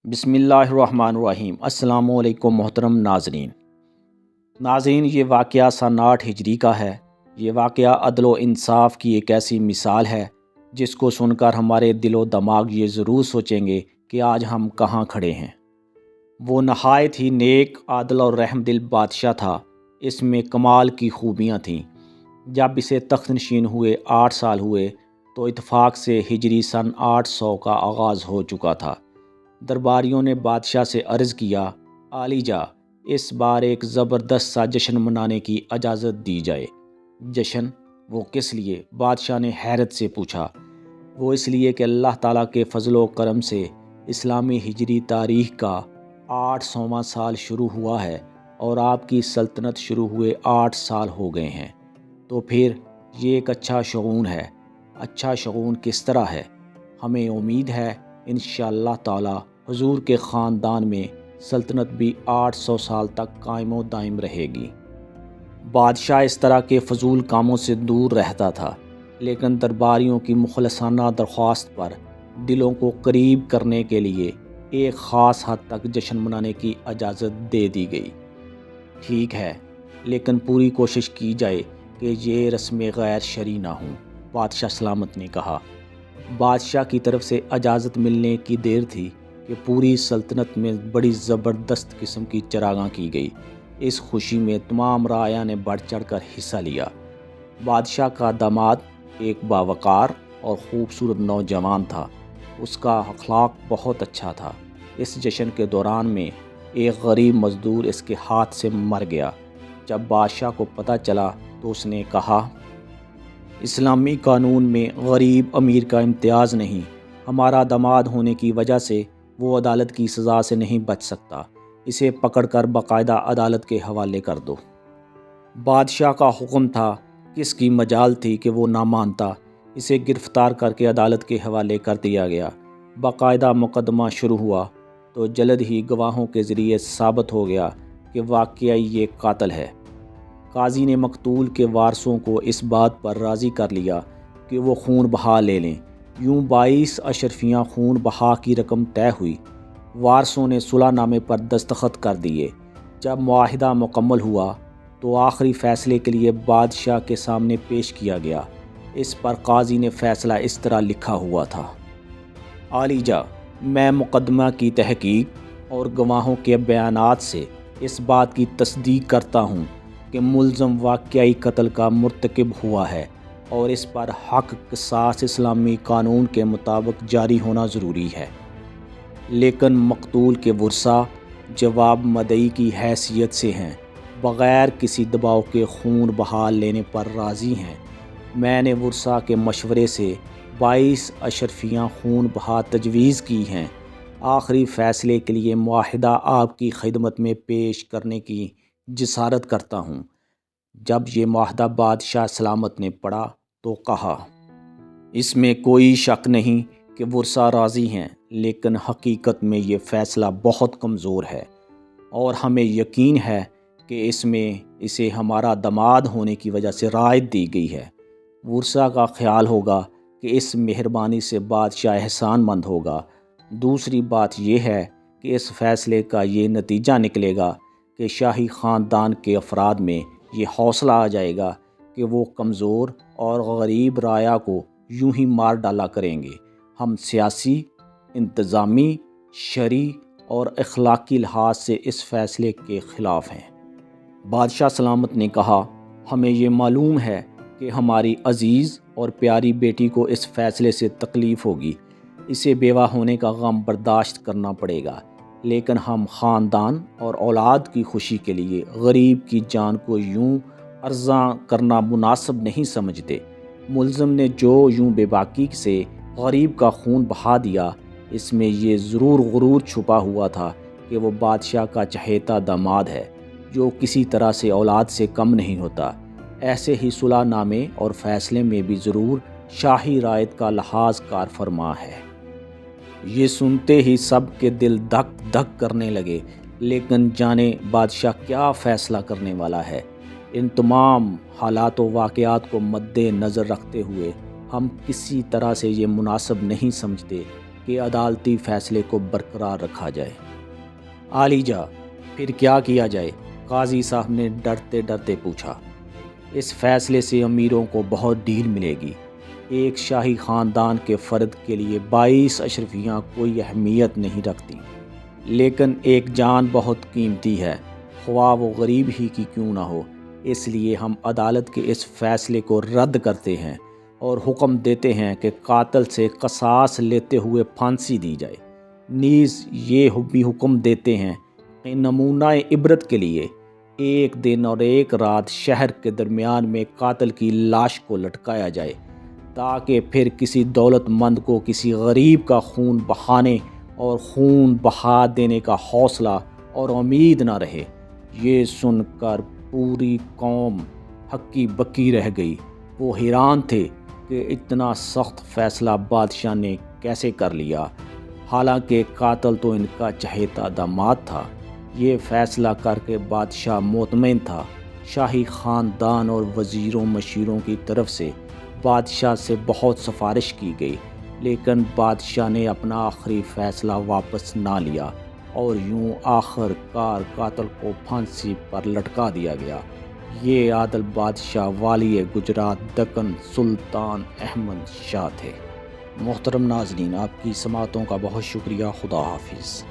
بسم اللہ الرحمن الرحیم۔ السلام علیکم محترم ناظرین، یہ واقعہ سن 8 ہجری کا ہے۔ یہ واقعہ عدل و انصاف کی ایک ایسی مثال ہے جس کو سن کر ہمارے دل و دماغ یہ ضرور سوچیں گے کہ آج ہم کہاں کھڑے ہیں۔ وہ نہایت ہی نیک، عادل اور رحم دل بادشاہ تھا۔ اس میں کمال کی خوبیاں تھیں۔ جب اسے تخت نشین ہوئے 8 سال ہوئے تو اتفاق سے ہجری سن 800 کا آغاز ہو چکا تھا۔ درباریوں نے بادشاہ سے عرض کیا، عالی جا، اس بار ایک زبردست سا جشن منانے کی اجازت دی جائے۔ جشن؟ وہ کس لیے؟ بادشاہ نے حیرت سے پوچھا۔ وہ اس لیے کہ اللہ تعالیٰ کے فضل و کرم سے اسلامی ہجری تاریخ کا 800واں سال شروع ہوا ہے اور آپ کی سلطنت شروع ہوئے 8 سال ہو گئے ہیں۔ تو پھر یہ ایک اچھا شگون ہے۔ اچھا شگون کس طرح ہے؟ ہمیں امید ہے انشاءاللہ تعالیٰ حضور کے خاندان میں سلطنت بھی 800 سال تک قائم و دائم رہے گی۔ بادشاہ اس طرح کے فضول کاموں سے دور رہتا تھا، لیکن درباریوں کی مخلصانہ درخواست پر دلوں کو قریب کرنے کے لیے ایک خاص حد تک جشن منانے کی اجازت دے دی گئی۔ ٹھیک ہے، لیکن پوری کوشش کی جائے کہ یہ رسم غیر شرعی نہ ہوں، بادشاہ سلامت نے کہا۔ بادشاہ کی طرف سے اجازت ملنے کی دیر تھی کہ پوری سلطنت میں بڑی زبردست قسم کی چراغاں کی گئی۔ اس خوشی میں تمام رعایا نے بڑھ چڑھ کر حصہ لیا۔ بادشاہ کا داماد ایک باوقار اور خوبصورت نوجوان تھا۔ اس کا اخلاق بہت اچھا تھا۔ اس جشن کے دوران میں ایک غریب مزدور اس کے ہاتھ سے مر گیا۔ جب بادشاہ کو پتہ چلا تو اس نے کہا، اسلامی قانون میں غریب امیر کا امتیاز نہیں۔ ہمارا داماد ہونے کی وجہ سے وہ عدالت کی سزا سے نہیں بچ سکتا۔ اسے پکڑ کر باقاعدہ عدالت کے حوالے کر دو۔ بادشاہ کا حکم تھا، کس کی مجال تھی کہ وہ نہ مانتا۔ اسے گرفتار کر کے عدالت کے حوالے کر دیا گیا۔ باقاعدہ مقدمہ شروع ہوا تو جلد ہی گواہوں کے ذریعے ثابت ہو گیا کہ واقعی یہ قاتل ہے۔ قاضی نے مقتول کے وارثوں کو اس بات پر راضی کر لیا کہ وہ خون بہا لے لیں۔ یوں 22 اشرفیاں خون بہا کی رقم طے ہوئی۔ وارثوں نے صلح نامے پر دستخط کر دیے۔ جب معاہدہ مکمل ہوا تو آخری فیصلے کے لیے بادشاہ کے سامنے پیش کیا گیا۔ اس پر قاضی نے فیصلہ اس طرح لکھا ہوا تھا، عالی جا، میں مقدمہ کی تحقیق اور گواہوں کے بیانات سے اس بات کی تصدیق کرتا ہوں کہ ملزم واقعی قتل کا مرتکب ہوا ہے اور اس پر حق قصاص اسلامی قانون کے مطابق جاری ہونا ضروری ہے۔ لیکن مقتول کے ورثاء جواب مدعی کی حیثیت سے ہیں، بغیر کسی دباؤ کے خون بہا لینے پر راضی ہیں۔ میں نے ورثاء کے مشورے سے 22 اشرفیاں خون بہا تجویز کی ہیں۔ آخری فیصلے کے لیے معاہدہ آپ کی خدمت میں پیش کرنے کی جسارت کرتا ہوں۔ جب یہ معاہدہ بادشاہ سلامت نے پڑھا تو کہا، اس میں کوئی شک نہیں کہ ورثاء راضی ہیں، لیکن حقیقت میں یہ فیصلہ بہت کمزور ہے اور ہمیں یقین ہے کہ اس میں اسے ہمارا داماد ہونے کی وجہ سے رعایت دی گئی ہے۔ ورثاء کا خیال ہوگا کہ اس مہربانی سے بادشاہ احسان مند ہوگا۔ دوسری بات یہ ہے کہ اس فیصلے کا یہ نتیجہ نکلے گا کہ شاہی خاندان کے افراد میں یہ حوصلہ آ جائے گا کہ وہ کمزور اور غریب رعایا کو یوں ہی مار ڈالا کریں گے۔ ہم سیاسی، انتظامی، شرعی اور اخلاقی لحاظ سے اس فیصلے کے خلاف ہیں۔ بادشاہ سلامت نے کہا، ہمیں یہ معلوم ہے کہ ہماری عزیز اور پیاری بیٹی کو اس فیصلے سے تکلیف ہوگی۔ اسے بیوہ ہونے کا غم برداشت کرنا پڑے گا، لیکن ہم خاندان اور اولاد کی خوشی کے لیے غریب کی جان کو یوں ارزاں کرنا مناسب نہیں سمجھتے۔ ملزم نے جو یوں بے باکی سے غریب کا خون بہا دیا، اس میں یہ ضرور غرور چھپا ہوا تھا کہ وہ بادشاہ کا چہیتا داماد ہے، جو کسی طرح سے اولاد سے کم نہیں ہوتا۔ ایسے ہی صلح نامے اور فیصلے میں بھی ضرور شاہی رعایت کا لحاظ کار فرما ہے۔ یہ سنتے ہی سب کے دل دھک دھک کرنے لگے، لیکن جانے بادشاہ کیا فیصلہ کرنے والا ہے۔ ان تمام حالات و واقعات کو مد نظر رکھتے ہوئے ہم کسی طرح سے یہ مناسب نہیں سمجھتے کہ عدالتی فیصلے کو برقرار رکھا جائے۔ عالی جا، پھر کیا کیا جائے؟ قاضی صاحب نے ڈرتے ڈرتے پوچھا۔ اس فیصلے سے امیروں کو بہت ڈھیل ملے گی۔ ایک شاہی خاندان کے فرد کے لیے 22 اشرفیاں کوئی اہمیت نہیں رکھتی، لیکن ایک جان بہت قیمتی ہے، خواہ وہ غریب ہی کی کیوں نہ ہو۔ اس لیے ہم عدالت کے اس فیصلے کو رد کرتے ہیں اور حکم دیتے ہیں کہ قاتل سے قصاص لیتے ہوئے پھانسی دی جائے۔ نیز یہ بھی حکم دیتے ہیں کہ نمونہ عبرت کے لیے 1 دن اور 1 رات شہر کے درمیان میں قاتل کی لاش کو لٹکایا جائے، تاکہ پھر کسی دولت مند کو کسی غریب کا خون بہانے اور خون بہا دینے کا حوصلہ اور امید نہ رہے۔ یہ سن کر پوری قوم ہکی بکی رہ گئی۔ وہ حیران تھے کہ اتنا سخت فیصلہ بادشاہ نے کیسے کر لیا، حالانکہ قاتل تو ان کا چہیتا داماد تھا۔ یہ فیصلہ کر کے بادشاہ مطمئن تھا۔ شاہی خاندان اور وزیروں مشیروں کی طرف سے بادشاہ سے بہت سفارش کی گئی، لیکن بادشاہ نے اپنا آخری فیصلہ واپس نہ لیا اور یوں آخر کار قاتل کو پھانسی پر لٹکا دیا گیا۔ یہ عادل بادشاہ والی گجرات دکن سلطان احمد شاہ تھے۔ محترم ناظرین، آپ کی سماعتوں کا بہت شکریہ۔ خدا حافظ۔